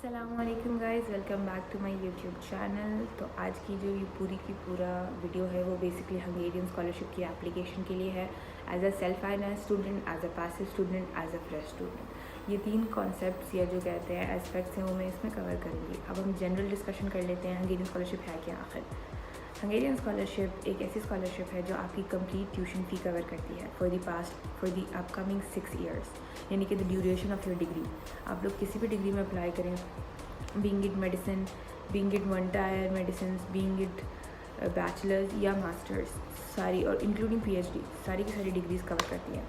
अस्सलामुअलैकुम guys, welcome back to my YouTube channel. तो आज की जो ये पूरा वीडियो है वो बेसिकली हंगेरियन स्कॉलरशिप की एप्लीकेशन के लिए है। As a self finance student, as a passive student, as a fresh student. ये तीन कॉन्सेप्ट्स या जो कहते हैं एस्पेक्ट्स हैं वो मैं इसमें कवर करूँगी। अब हम जनरल डिस्कशन कर लेते हैं, हंगेरियन स्कॉलरशिप है क्या आखिर। हंगेरियन स्कॉलरशिप एक ऐसी स्कॉलरशिप है जो आपकी कंप्लीट ट्यूशन फ़ी कवर करती है फॉर द अपकमिंग 6 ईयर्स, यानी कि the duration of your degree. आप लोग किसी भी डिग्री में अप्लाई करें, being it medicine, being it 1 tyre medicine, being it bachelors या मास्टर्स, सारी और इंक्लूडिंग पीएचडी, सारी की सारी डिग्रीज़ कवर करती हैं।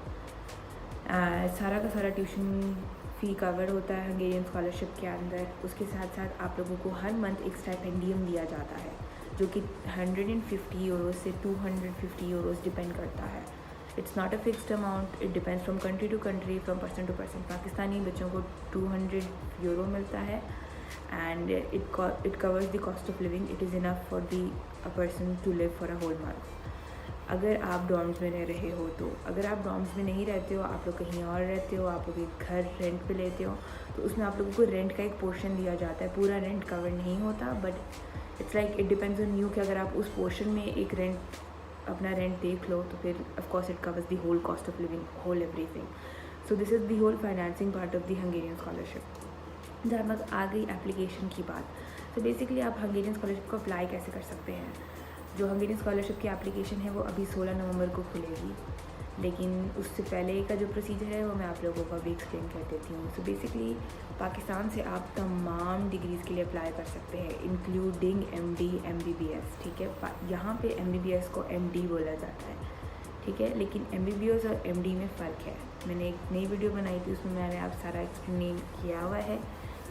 सारा का सारा ट्यूशन फ़ी कवर होता है हंगेरियन स्कॉलरशिप के अंदर। उसके साथ साथ आप लोगों को हर मंथ एक स्टाइपेंडियम दिया जाता है जो कि 150 यूरोज़ से 250 यूरोज़ डिपेंड करता है। It's not a fixed amount, it depends from country to country, from person to person. Pakistani बच्चों को 200 यूरो मिलता है and it covers the cost of living. It is enough for a person to live for a whole month. अगर आप dorms में रह रहे हो तो, अगर आप डॉर्म्स में नहीं रहते हो, आप लोग कहीं और रहते हो, आप लोग एक घर रेंट पे लेते हो, तो उसमें आप लोगों को रेंट का एक पोर्शन दिया जाता है। पूरा रेंट कवर नहीं होता, but it's like it depends on you कि अगर आप उस पोर्शन में एक अपना रेंट देख लो तो फिर of course it covers the whole cost of living, whole everything. So this is the whole financing part of the Hungarian scholarship. जहाँ तक आ गई एप्लीकेशन की बात, तो बेसिकली आप हंगेरियन स्कॉलरशिप को अप्लाई कैसे कर सकते हैं। जो हंगेरियन स्कॉलरशिप की एप्लीकेशन है वो अभी 16 नवंबर को खुलेगी, लेकिन उससे पहले का जो प्रोसीजर है वो मैं आप लोगों को अभी एक्सप्लेन कर देती हूँ। सो बेसिकली पाकिस्तान से आप तमाम डिग्रीज़ के लिए अप्लाई कर सकते हैं, इंक्लूडिंग एमडी, एमबीबीएस। ठीक है, यहाँ पे एमबीबीएस को एमडी बोला जाता है, ठीक है, लेकिन एमबीबीएस और एमडी में फ़र्क है। मैंने एक नई वीडियो बनाई थी, उसमें मैंने आप सारा एक्सप्लेन किया हुआ है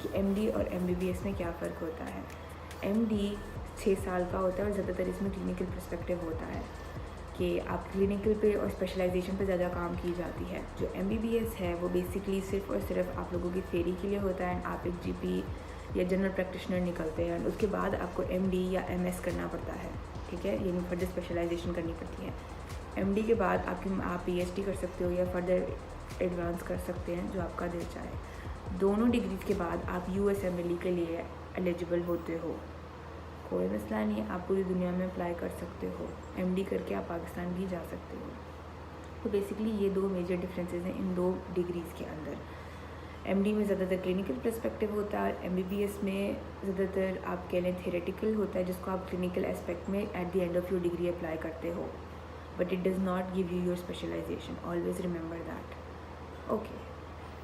कि एमडी और एमबीबीएस में क्या फ़र्क होता है। एमडी 6 साल का होता है और ज़्यादातर इसमें क्लिनिकल पर्सपेक्टिव होता है कि आप क्लिनिकल पे और स्पेशलाइजेशन पे ज़्यादा काम की जाती है। जो एमबीबीएस है वो बेसिकली सिर्फ और सिर्फ आप लोगों की थ्योरी के लिए होता है। आप एक जीपी या जनरल प्रैक्टिशनर निकलते हैं, उसके बाद आपको एमडी या एमएस करना पड़ता है, ठीक है, यानी फर्दर स्पेशलाइजेशन करनी पड़ती है। एमडी के बाद आप पीएचडी कर सकते हो या फर्दर एडवांस कर सकते हैं, जो आपका दिल चाहे। दोनों डिग्रीज़ के बाद आप यूएसएमएलई के लिए एलिजिबल होते हो, कोई मसला नहीं है, आप पूरी दुनिया में अप्लाई कर सकते हो। एमडी करके आप पाकिस्तान भी जा सकते हो। तो बेसिकली ये दो मेजर डिफरेंसेस हैं इन दो डिग्रीज़ के अंदर। एमडी में ज़्यादातर क्लिनिकल पर्सपेक्टिव होता है, एमबीबीएस में ज़्यादातर आप कह लें थियोरेटिकल होता है, जिसको आप क्लिनिकल एस्पेक्ट में at the end of your degree apply करते हो, but it does not give you your specialisation. Always remember that. Okay,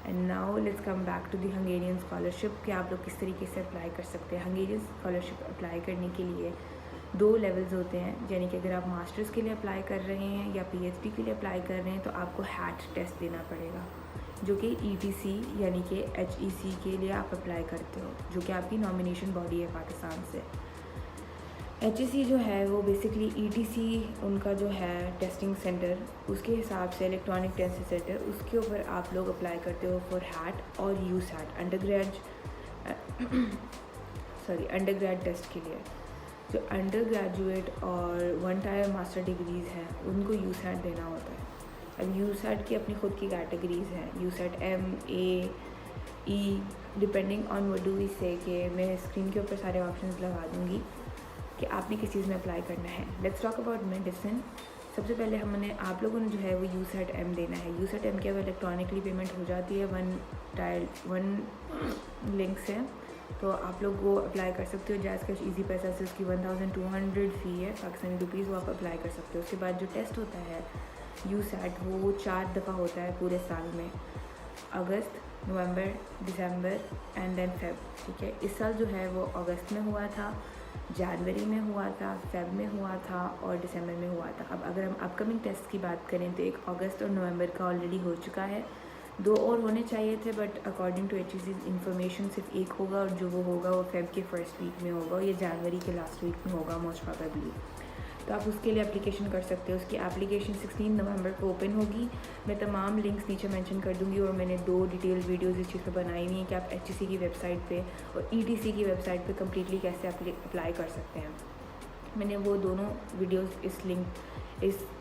and now let's come back to the Hungarian scholarship कि आप लोग किस तरीके से अप्लाई कर सकते हैं। हंगेरियन स्कॉलरशिप अप्लाई करने के लिए 2 लेवल्स होते हैं, यानी कि अगर आप मास्टर्स के लिए अप्लाई कर रहे हैं या पीएचडी के लिए अप्लाई कर रहे हैं तो आपको हैट टेस्ट देना पड़ेगा, जो कि ईटीसी यानी कि एचईसी के लिए आप अप्लाई करते हो, जो कि आपकी नॉमिनेशन बॉडी है पाकिस्तान से। एचईसी जो है वो बेसिकली ईटीसी उनका जो है टेस्टिंग सेंटर, उसके हिसाब से इलेक्ट्रॉनिक टेस्टिंग सेंटर, उसके ऊपर आप लोग अप्लाई करते हो फॉर हैट और यूसैट अंडरग्रेड टेस्ट के लिए। जो अंडर ग्रेजुएट और 1 टायर मास्टर डिग्रीज़ हैं उनको यूसैट देना होता है। अब यूसैट की अपनी ख़ुद की कैटेगरीज़ हैं, USAT M, A, E, depending on what do we say, कि मैं स्क्रीन के ऊपर सारे ऑप्शंस लगा दूँगी कि आपने किस चीज़ में अप्लाई करना है। Let's talk about medicine. सबसे पहले आप लोगों ने जो है वो यूसैट एम देना है। यूसैट एम के अब इलेक्ट्रॉनिकली पेमेंट हो जाती है 1 लिंक से, तो आप लोग वो अप्लाई कर सकते हो। जैज़ कैश ईजी पैसा से उसकी 1200 फ़ी है पाकिस्तानी रुपीज़, वो आप अप्लाई कर सकते हो। उसके बाद जो टेस्ट होता है यूसैट वो 4 दफ़ा होता है पूरे साल में, अगस्त, नवंबर, दिसंबर एंड देन फेब, ठीक है। इस साल जो है वो अगस्त में हुआ था, जनवरी में हुआ था, फेब में हुआ था और दिसंबर में हुआ था। अब अगर हम अपकमिंग टेस्ट की बात करें तो एक अगस्त और नवंबर का ऑलरेडी हो चुका है, 2 और होने चाहिए थे, but according to HEC information सिर्फ 1 होगा और जो वो होगा वो फेब के फर्स्ट वीक में होगा, या जनवरी के लास्ट वीक में होगा मोस्ट प्रोबेबली। तो आप उसके लिए एप्लीकेशन कर सकते हो। उसकी एप्लीकेशन 16 नवंबर को ओपन होगी। मैं तमाम लिंक्स नीचे मेंशन कर दूंगी और मैंने 2 डिटेल वीडियोस इस चीज़ पर बनाई हुई हैं कि आप एचईसी की वेबसाइट पे और ईटीसी की वेबसाइट पे कम्प्लीटली कैसे अप्लाई कर सकते हैं। मैंने वो दोनों वीडियोस इस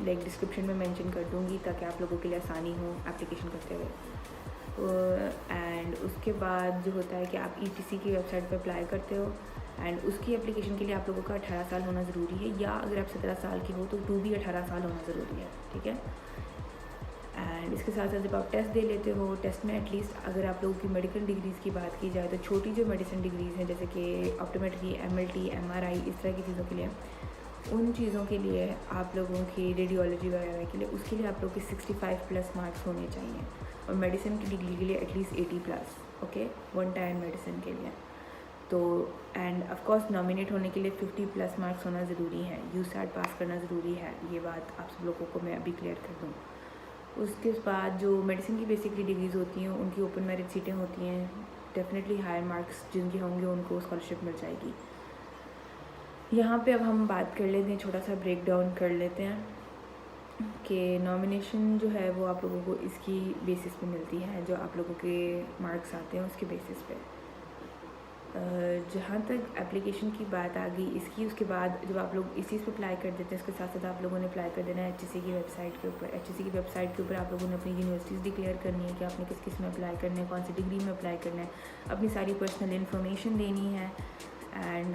डिस्क्रिप्शन में मेंशन कर दूंगी ताकि आप लोगों के लिए आसानी हो एप्लीकेशन करते हुए। एंड उसके बाद जो होता है कि आप ETC की वेबसाइट पर अप्लाई करते हो एंड उसकी एप्लीकेशन के लिए आप लोगों का 18 साल होना ज़रूरी है, या अगर आप 17 साल के हो तो भी 18 साल होना ज़रूरी है, ठीक है। एंड इसके साथ साथ जब आप टेस्ट दे लेते हो, टेस्ट में एटलीस्ट अगर आप लोगों की मेडिकल डिग्रीज़ की बात की जाए तो छोटी जो मेडिसिन डिग्रीज़ हैं जैसे कि ऑप्टोमेट्री, MLT, MRI, इस तरह की चीज़ों के लिए, उन चीज़ों के लिए आप लोगों की रेडियोलॉजी वगैरह के लिए, उसके लिए आप लोग के 65+ मार्क्स होने चाहिए, और मेडिसिन की डिग्री के लिए एटलीस्ट 80+, ओके, 1 टाइम मेडिसिन के लिए। तो एंड ऑफ कोर्स नॉमिनेट होने के लिए 50+ मार्क्स होना ज़रूरी है, USAT पास करना ज़रूरी है, ये बात आप सब लोगों को मैं अभी क्लियर कर दूँ। उसके बाद जो मेडिसिन की बेसिकली डिग्रीज़ होती हैं उनकी ओपन मेरिट सीटें होती हैं, डेफिनेटली हायर मार्क्स जिनके होंगे उनको स्कॉलरशिप मिल जाएगी। यहाँ पे अब हम बात कर लेते हैं, छोटा सा ब्रेक डाउन कर लेते हैं कि नॉमिनेशन जो है वो आप लोगों को इसकी बेसिस पे मिलती है, जो आप लोगों के मार्क्स आते हैं उसके बेसिस पे। जहाँ तक एप्लीकेशन की बात आ गई इसकी, उसके बाद जब आप लोग इस चीज़ पे अप्लाई कर देते हैं उसके साथ साथ आप लोगों ने अप्लाई कर देना है HEC की वेबसाइट के ऊपर। HEC की वेबसाइट के ऊपर आप लोगों ने अपनी यूनिवर्सिटीज़ डिक्लेयर करनी है कि आपने किस किस में अप्लाई करना है, कौन सी डिग्री में अप्लाई करना है, अपनी सारी पर्सनल इन्फॉर्मेशन देनी है एंड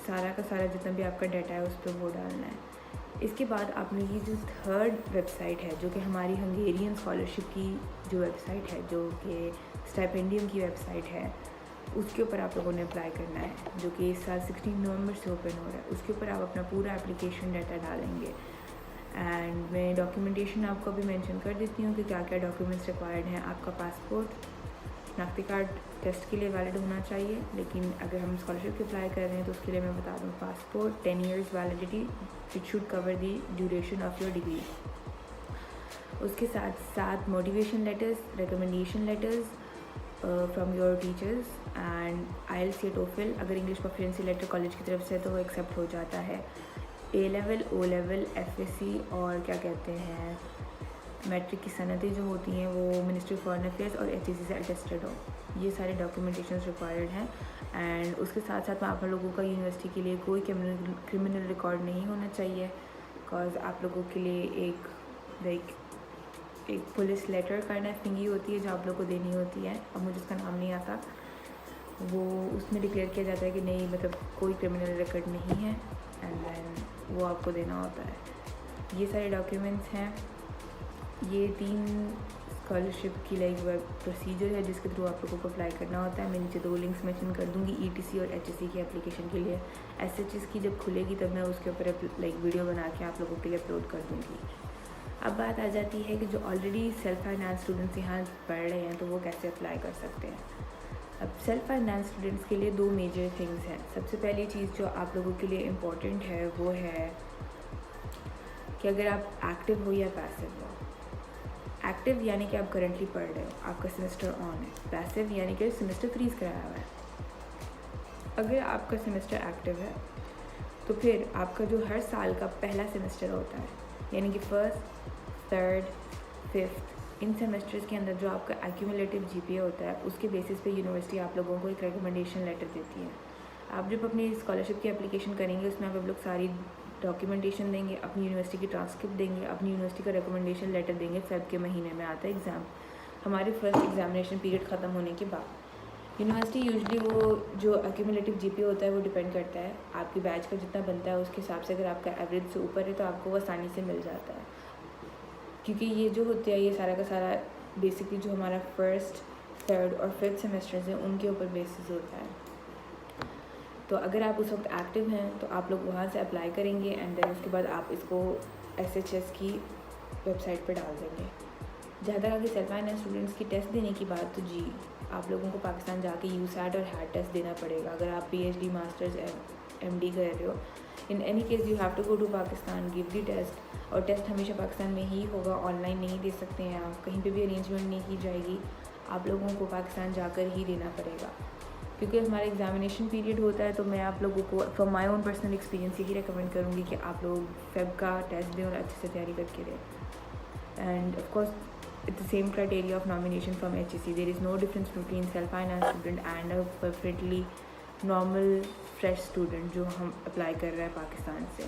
सारा का सारा जितना भी आपका डाटा है उस पर वो डालना है। इसके बाद आपने ये जो थर्ड वेबसाइट है जो कि हमारी हंगेरियन स्कॉलरशिप की जो वेबसाइट है, जो कि स्टाइपेंडियम की वेबसाइट है, उसके ऊपर आप लोगों ने अप्लाई करना है, जो कि इस साल 16 नवंबर से ओपन हो रहा है। उसके ऊपर आप अपना पूरा एप्लीकेशन डाटा डालेंगे एंड मैं डॉक्यूमेंटेशन आपको भी मेंशन कर देती हूँ कि क्या क्या डॉक्यूमेंट्स रिक्वायर्ड हैं। आपका पासपोर्ट, शनाख्ती कार्ड टेस्ट के लिए वैलिड होना चाहिए, लेकिन अगर हम स्कॉलरशिप की अप्लाई कर रहे हैं तो उसके लिए मैं बता दूँ passport 10 years validity, it should cover the duration of your degree. उसके साथ साथ motivation letters, recommendation letters from your teachers and IELTS या TOEFL, अगर इंग्लिश प्रोफिशिएंसी लेटर कॉलेज की तरफ से तो वो एक्सेप्ट हो जाता है। A-level, O-level, FSC और क्या कहते हैं मैट्रिक की सनतें जो होती हैं वो मिनिस्ट्री ऑफ फॉरेन अफेयर्स और HEC से अटेस्टेड हो, ये सारे डॉक्यूमेंटेशन रिक्वायर्ड हैं। एंड उसके साथ साथ में आप लोगों का यूनिवर्सिटी के लिए कोई क्रिमिनल रिकॉर्ड नहीं होना चाहिए, बिकॉज आप लोगों के लिए एक police letter kind of thingy होती है जो आप लोग को देनी होती है, अब मुझे उसका नाम नहीं आता, वो उसमें डिक्लेयर किया जाता है कि नहीं मतलब कोई क्रिमिनल रिकॉर्ड नहीं है एंड देन वो आपको देना होता है। ये सारे डॉक्यूमेंट्स हैं। ये 3 स्कॉलरशिप की वेब प्रोसीजर है जिसके थ्रू आप लोगों को अप्लाई करना होता है। मैं नीचे 2 लिंक्स मेंशन कर दूँगी ETC और HEC की एप्लीकेशन के लिए। SHS की जब खुलेगी तब मैं उसके ऊपर वीडियो बना के आप लोगों के लिए अपलोड कर दूँगी। अब बात आ जाती है कि जो ऑलरेडी सेल्फ फाइनेंस स्टूडेंट्स यहाँ पढ़ रहे हैं तो वो कैसे अप्लाई कर सकते हैं। अब सेल्फ फाइनेंस स्टूडेंट्स के लिए 2 मेजर थिंग्स हैं। सबसे पहली चीज़ जो आप लोगों के लिए इम्पोर्टेंट है वो है कि अगर आप एक्टिव हो या पैसिव हो। एक्टिव यानी कि आप करंटली पढ़ रहे हो, आपका सेमेस्टर ऑन है। पैसिव यानी कि सेमेस्टर फ्रीज कराया हुआ है। अगर आपका सेमेस्टर एक्टिव है तो फिर आपका जो हर साल का पहला सेमेस्टर होता है, यानी कि 1st, 3rd, 5th, इन सेमेस्टर्स के अंदर जो आपका एक्यूमुलेटिव GPA होता है उसके बेसिस पे यूनिवर्सिटी आप लोगों को एक रिकमेंडेशन लेटर देती है। आप जब अपनी स्कॉलरशिप की एप्लीकेशन करेंगे उसमें आप लोग सारी डॉक्यूमेंटेशन देंगे, अपनी यूनिवर्सिटी की ट्रांसक्रिप्ट देंगे, अपनी यूनिवर्सिटी का रिकमेंडेशन लेटर देंगे। फेब के महीने में आता है एग्ज़ाम, हमारे फर्स्ट एग्जामिनेशन पीरियड ख़त्म होने के बाद। यूनिवर्सिटी यूजली वो जो एक्यूमुलेटिव GPA होता है वो डिपेंड करता है आपकी बैच का जितना बनता है उसके हिसाब से। अगर आपका एवरेज से ऊपर है तो आपको वो आसानी से मिल जाता है, क्योंकि ये जो होता है ये सारा का सारा बेसिकली जो हमारा 1st, 3rd और 5th सेमेस्टर्स हैं उनके ऊपर बेसिस होता है। तो अगर आप उस वक्त एक्टिव हैं तो आप लोग वहाँ से अप्लाई करेंगे एंड देन उसके बाद आप इसको SHS की वेबसाइट पर डाल देंगे। जहाँ तक आगे सेल्फ फाइनेंस स्टूडेंट्स की टेस्ट देने की बात, तो जी आप लोगों को पाकिस्तान जाके USAT और HAT टेस्ट देना पड़ेगा अगर आप PhD, मास्टर्स, MD कर रहे हो। In any case you have to go to Pakistan, give the test, और टेस्ट हमेशा पाकिस्तान में ही होगा, ऑनलाइन नहीं दे सकते हैं आप, कहीं पे भी अरेंजमेंट नहीं की जाएगी, आप लोगों को पाकिस्तान जाकर ही देना पड़ेगा। क्योंकि हमारा एग्जामिनेशन पीरियड होता है तो मैं आप लोगों को from my own personal experience यही रिकमेंड करूँगी कि आप लोग फेब का टेस्ट दें और अच्छे से तैयारी करके दें। End of course it's the same criteria of nomination from HEC. There is no difference between self-finance student and a perfectly normal fresh student जो हम अप्लाई कर रहे हैं पाकिस्तान से।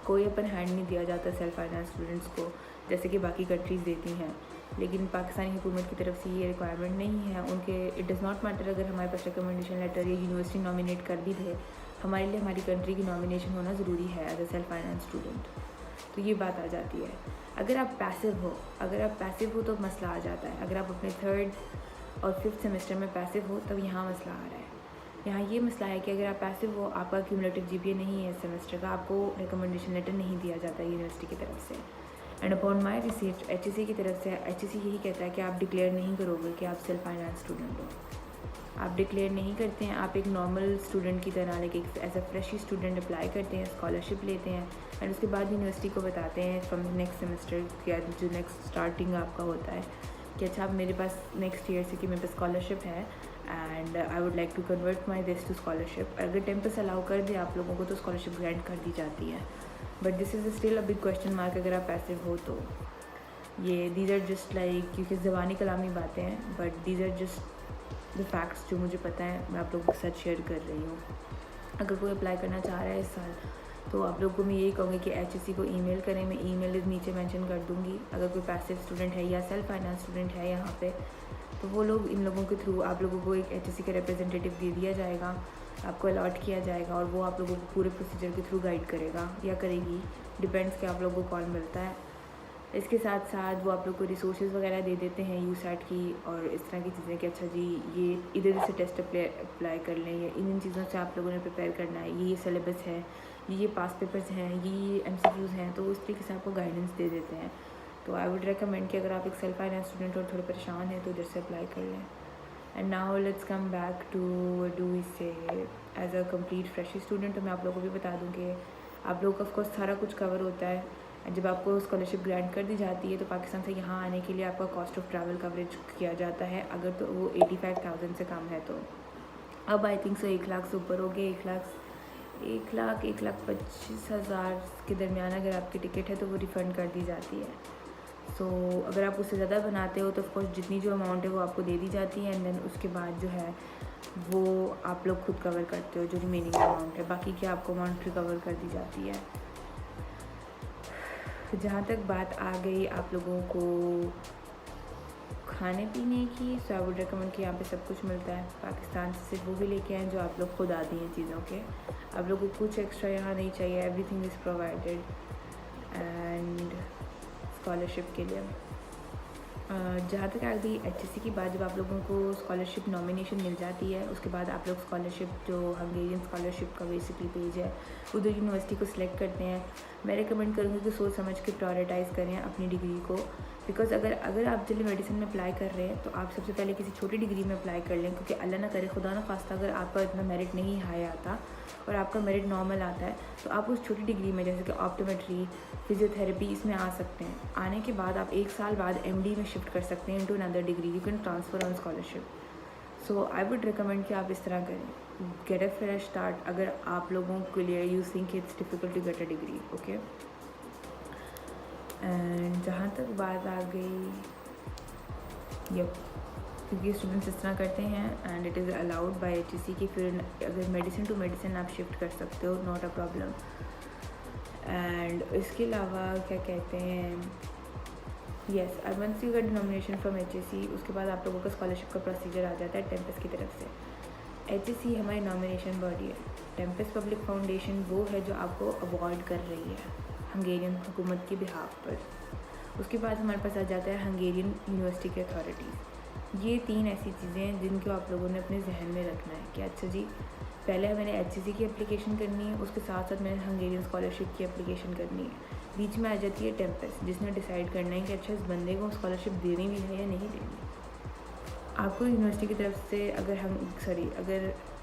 कोई अपन हैंड नहीं दिया जाता सेल्फ फाइनेंस स्टूडेंट्स को जैसे कि बाकी कंट्रीज़ देती हैं। लेकिन पाकिस्तानी हुकूमत की तरफ से ये रिक्वायरमेंट नहीं है उनके। इट डज़ नॉट मैटर अगर हमारे पास रिकमेंडेशन लेटर या यूनिवर्सिटी नॉमिनेट कर भी दे, हमारे लिए हमारी कंट्री की नॉमिनेशन होना ज़रूरी है as a self finance student. तो ये बात आ जाती है। अगर आप पैसिव हो तो मसला आ जाता है। अगर आप अपने 3rd और 5th सेमेस्टर में पैसिव हो तब यहाँ मसला आ रहा है। यहाँ ये मसला है कि अगर आप पैसिव हो, आपका क्यूमुलेटिव जीपीए नहीं है इस सेमेस्टर का, आपको रिकमेंडेशन लेटर नहीं दिया जाता यूनिवर्सिटी की तरफ से। And upon my receipt HEC की तरफ से HEC यही कहता है कि आप डिक्लेयर नहीं करोगे कि आप सेल्फ फाइनेंस स्टूडेंट हो। आप डिक्लेयर नहीं करते हैं, आप एक नॉर्मल स्टूडेंट की तरह लाइक एक as a freshie student apply करते हैं, स्कॉलरशिप लेते हैं एंड उसके बाद यूनिवर्सिटी को बताते हैं फ्रॉम नेक्स्ट सेमेस्टर या जो नेक्स्ट स्टार्टिंग आपका होता है कि अच्छा अब मेरे पास नेक्स्ट ईयर से कि मेरे पास स्कॉलरशिप है and I would like to convert my this to scholarship. अगर टेम्पस अलाउ कर दे आप लोगों को तो स्कॉलरशिप ग्रांट कर दी जाती है। But this is still a big question mark अगर आप पैसिव हो तो। ये दीज आर जस्ट लाइक क्योंकि ज़बानी कलामी बातें हैं, but these are just the facts जो मुझे पता है, मैं आप लोगों के साथ शेयर कर रही हूँ। अगर कोई अप्लाई करना चाह रहा है इस साल तो आप लोगों को मैं यही कहूँगी कि HEC को ईमेल करें। मैं ईमेल नीचे मेंशन कर दूँगी। अगर कोई पैसिव स्टूडेंट है या सेल्फ फाइनेंस स्टूडेंट है यहाँ पे, तो वो लोग इन लोगों के थ्रू आप लोगों को एक HEC का रिप्रेजेंटेटिव दे दिया जाएगा, आपको अलॉट किया जाएगा और वो आप लोगों को पूरे प्रोसीजर के थ्रू गाइड करेगा या करेगी, डिपेंड्स कि आप लोगों को कौन मिलता है। इसके साथ साथ वो आप लोग को रिसोर्सेज वगैरह दे देते हैं यूसैट की और इस तरह की चीज़ें कि अच्छा जी ये इधर से टेस्ट अप्लाई कर लें या इन चीज़ों से आप लोगों ने प्रिपेयर करना है, ये सिलेबस है, ये पास पेपर्स हैं, ये MCQs हैं, तो उस तरीके से आपको गाइडेंस दे देते हैं। तो आई वुड रिकमेंड कि अगर आप एक सेल्फ फाइनेंस स्टूडेंट और थोड़े परेशान हैं तो इधर से अप्लाई कर लें। And now let's come back to do we say as a complete fresh student. तो मैं आप लोगों को भी बता दूँ कि आप लोगों का ऑफकोर्स सारा कुछ कवर होता है। जब आपको स्कॉलरशिप ग्रांट कर दी जाती है तो पाकिस्तान से यहाँ आने के लिए आपका कॉस्ट ऑफ ट्रैवल कवरेज किया जाता है, अगर तो वो 85,000 से कम है तो। अब आई थिंक सो 1 लाख से ऊपर हो गए, 1,25,000 के दरमियान अगर आपकी टिकट है तो वो रिफ़ंड कर दी जाती है। सो अगर आप उससे ज़्यादा बनाते हो तो ऑफकोर्स जितनी जो अमाउंट है वो आपको दे दी जाती है एंड देन उसके बाद जो है वो आप लोग खुद कवर करते हो जो रिमेनिंग अमाउंट है, बाकी क्या आपको अमाउंट रिकवर कर दी जाती है। जहाँ तक बात आ गई आप लोगों को खाने पीने की, सो आई वुड रिकमेंड कि यहाँ पे सब कुछ मिलता है। पाकिस्तान से सिर्फ वो भी लेके आएँ जो आप लोग खुद आती हैं चीज़ों के, आप लोगों को कुछ एक्स्ट्रा यहाँ नहीं चाहिए, everything is provided. And scholarship के लिए जहाँ तक आ गई HEC की बात, जब आप लोगों को स्कॉलरशिप नॉमिनेशन मिल जाती है उसके बाद आप लोग स्कॉलरशिप जो हंगेरियन स्कॉलरशिप का बेसिकली पेज है उधर यूनिवर्सिटी को सिलेक्ट करते हैं। मैं रिकमेंड करूँगी कि सोच समझ के प्रायोरिटाइज़ करें अपनी डिग्री को, बिकॉज अगर आप जल्दी मेडिसिन में अप्लाई कर रहे हैं तो आप सबसे पहले किसी छोटी डिग्री में अप्लाई कर लें, क्योंकि अल्लाह ना करे खुदा ना खास्ता अगर आपका इतना मेरिट नहीं हाई आता और आपका मेरिट नॉर्मल आता है तो आप उस छोटी डिग्री में जैसे कि ऑप्टोमेट्री, फिजियोथेरेपी इसमें आ सकते हैं। आने के बाद आप 1 साल बाद MD में शिफ्ट कर सकते हैं into another degree, you can transfer on scholarship. So I would recommend कि आप इस तरह करें, गेट अ फ्रेश स्टार्ट। अगर आप लोगों के लिए you think it's difficult to get a degree, okay. And जहाँ तक बात आ गई क्योंकि स्टूडेंट्स इस तरह करते हैं and it is allowed by HEC कि फिर अगर मेडिसिन टू मेडिसिन आप शिफ्ट कर सकते हो, नॉट अ प्रॉब्लम। एंड इसके अलावा क्या कहते हैं, yes I once you get denomination from HEC उसके बाद आप लोगों का स्कॉलरशिप का प्रोसीजर आ जाता है टेम्पस की तरफ से। HEC हमारी नॉमिनेशन बॉडी है, टेम्पस पब्लिक फाउंडेशन वो है जो आपको अवॉर्ड कर रही है हंगेरियन हुकूमत के बिहाफ पर। उसके बाद हमारे पास आ जाता है हंगेरियन यूनिवर्सिटी की अथॉरिटीज़। ये 3 ऐसी चीज़ें हैं जिनको आप लोगों ने अपने जहन में रखना है कि अच्छा जी पहले मैंने HEC की एप्लीकेशन करनी है, उसके साथ साथ मैंने हंगेरियन स्कॉलरशिप की एप्लीकेशन करनी है, बीच में आ जाती है टेम्पस जिसने डिसाइड करना है कि अच्छा इस बंदे को स्कॉलरशिप देनी भी है या नहीं देनी। आपको यूनिवर्सिटी की तरफ से अगर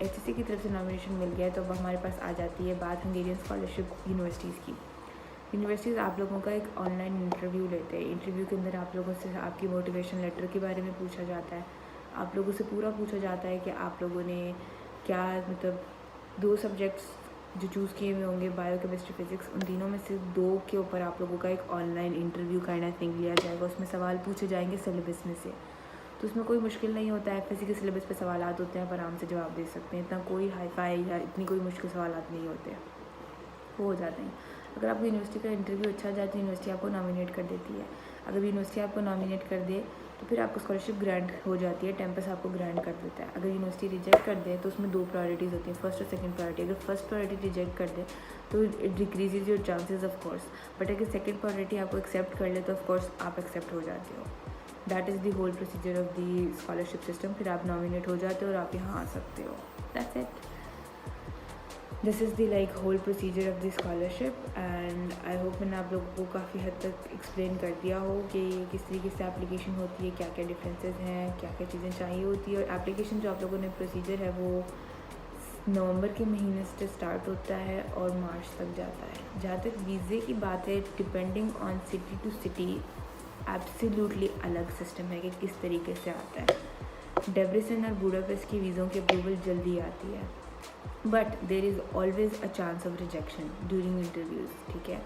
HEC की तरफ से नॉमिनेशन मिल गया है तो अब हमारे पास आ जाती है बात हंगेरियन स्कॉलरशिप यूनिवर्सिटीज़ की। यूनिवर्सिटीज़ आप लोगों का एक ऑनलाइन इंटरव्यू लेते हैं। इंटरव्यू के अंदर आप लोगों से आपकी मोटिवेशन लेटर के बारे में पूछा जाता है, आप लोगों से पूरा पूछा जाता है कि आप लोगों ने क्या मतलब 2 सब्जेक्ट्स जो चूज़ किए हुए होंगे, बायो केमिस्ट्री फिज़िक्स, उन तीनों में से 2 के ऊपर आप लोगों का एक online interview kind of thing लिया जाएगा। उसमें सवाल पूछे जाएंगे सिलेबस में से, तो उसमें कोई मुश्किल नहीं होता है। FSC के सिलेबस पे सवाल होते हैं, आप आराम से जवाब दे सकते हैं, इतना कोई हाई फाई या इतनी कोई मुश्किल सवाल नहीं होते, वो हो जाते हैं। अगर आपको यूनिवर्सिटी का इंटरव्यू अच्छा जाए तो यूनिवर्सिटी आपको नॉमिनेट कर देती है। अगर यूनिवर्सिटी आपको नॉमिनेट कर दे तो फिर आपको स्कॉलरशिप ग्रांट हो जाती है, कैंपस आपको ग्रांट कर देता है। अगर यूनिवर्सिटी रिजेक्ट कर दे तो उसमें 2 प्रायोरिटीज़ होती हैं, फर्स्ट और सेकंड प्रायोरिटी। अगर फर्स्ट प्रायोरिटी रिजेक्ट कर दे तो it decreases your chances of course, but अगर सेकंड प्रायोरिटी आपको एक्सेप्ट कर ले तो ऑफ कोर्स आप एक्सेप्ट हो जाते हो। That is the whole procedure of the scholarship system. फिर आप नॉमिनेट हो जाते हो और आप यहाँ आ सकते हो। That's it. This is the like whole procedure of the scholarship and I hope मैंने आप लोगों को काफ़ी हद तक एक्सप्लेन कर दिया हो कि किस तरीके से एप्लीकेशन होती है, क्या क्या डिफरेंसेस हैं, क्या क्या चीज़ें चाहिए होती है। और एप्लीकेशन जो आप लोगों ने प्रोसीजर है वो नवंबर के महीने से स्टार्ट होता है और मार्च तक जाता है। जहाँ तक वीज़े की बात है, depending on city to city absolutely अलग सिस्टम है कि किस तरीके से आता है। डेब्रेसन और बुडापेस्ट की वीज़ों की अप्रूवल जल्दी आती है, but there is always a chance of rejection during interviews, ठीक है।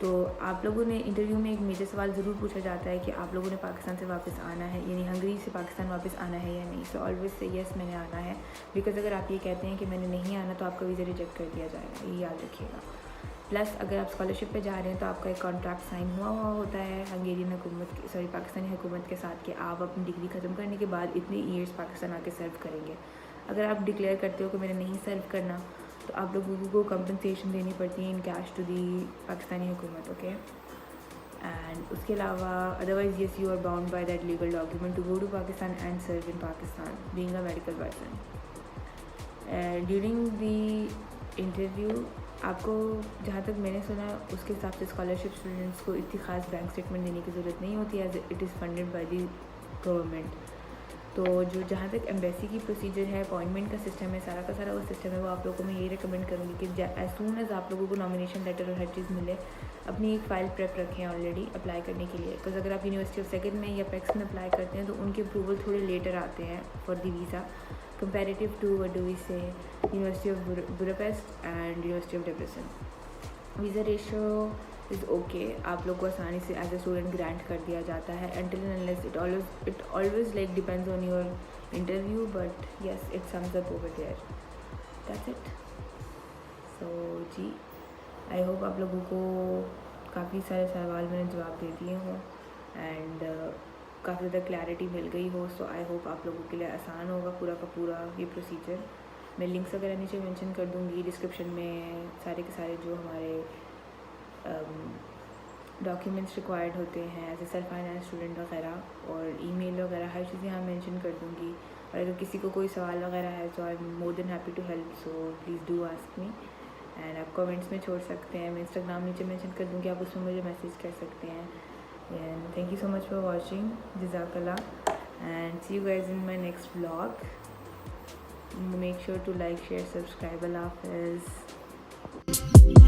तो आप लोगों ने इंटरव्यू में एक मेजर सवाल ज़रूर पूछा जाता है कि आप लोगों ने पाकिस्तान से वापस आना है, यानी हंगरी से पाकिस्तान वापस आना है या नहीं। सो ऑलवेज से येस मैंने आना है, बिकॉज अगर आप ये कहते हैं कि मैंने नहीं आना तो आपका वीज़ा रिजेक्ट कर दिया जाएगा, ये याद रखिएगा। प्लस अगर आप स्कॉलरशिप पे जा रहे हैं तो आपका एक कॉन्ट्रैक्ट साइन हुआ होता है हंगेरियन हुकूमत सॉरी पाकिस्तानी हुकूमत के साथ कि आप अपनी डिग्री ख़त्म करने के बाद इतने ईयर्स पाकिस्तान आके सर्व करेंगे। अगर आप डिक्लेयर करते हो कि मैंने नहीं सर्व करना तो आप लोगों को कंपनसेशन देनी पड़ती है in cash to the Pakistani हुकूमत, ओके। एंड उसके अलावा otherwise yes you are bound by that legal document to go to Pakistan and serve in Pakistan being a medical person. During the interview आपको जहाँ तक मैंने सुना उसके हिसाब से स्कॉलरशिप स्टूडेंट्स को इतनी ख़ास बैंक स्टेटमेंट देने की ज़रूरत नहीं होती as it is funded by the government. तो जो जहाँ तक एम्बेसी की प्रोसीजर है, अपॉइंटमेंट का सिस्टम है, सारा का सारा वो सिस्टम है, वो आप लोगों को मैं यही रिकमेंड करूँगी कि एज सून एज आप लोगों को नॉमिनेशन लेटर और हर चीज़ मिले अपनी एक फ़ाइल प्रेप रखें ऑलरेडी अप्लाई करने के लिए। बिकॉज अगर आप यूनिवर्सिटी ऑफ सेकंड में या पैक्स में अप्लाई करते हैं तो उनके अप्रूवल थोड़े लेटर आते हैं for the visa comparative to what do we say university of Budapest and university of Debrecen. Visa ratio is okay, आप लोग को आसानी से एज ए स्टूडेंट ग्रांट कर दिया जाता है until and unless it always like depends on your interview, but yes it sums up over there. That's it. So जी आई होप आप लोगों को काफ़ी सारे सवाल मैंने जवाब दे दिए हों एंड काफ़ी ज़्यादा क्लैरिटी मिल गई हो। सो आई होप आप लोगों के लिए आसान होगा पूरा का पूरा ये प्रोसीजर। मैं लिंक्स वगैरह नीचे मेंशन कर दूँगी डिस्क्रिप्शन में, सारे के सारे जो हमारे डॉक्यूमेंट्स रिक्वायर्ड होते हैं as a self finance student वगैरह और ईमेल वगैरह हर चीज़ यहाँ मेंशन कर दूँगी। और अगर किसी को कोई सवाल वगैरह है तो I am more than happy to help, so please do ask me and आप कमेंट्स में छोड़ सकते हैं। मैं इंस्टाग्राम नीचे मेंशन कर दूँगी, आप उसमें मुझे मैसेज कर सकते हैं। And thank you so much for watching, जज़ाकल्लाह and see you guys in my next vlog. Make sure to like share subscribe. अल्लाह हाफ़िज़।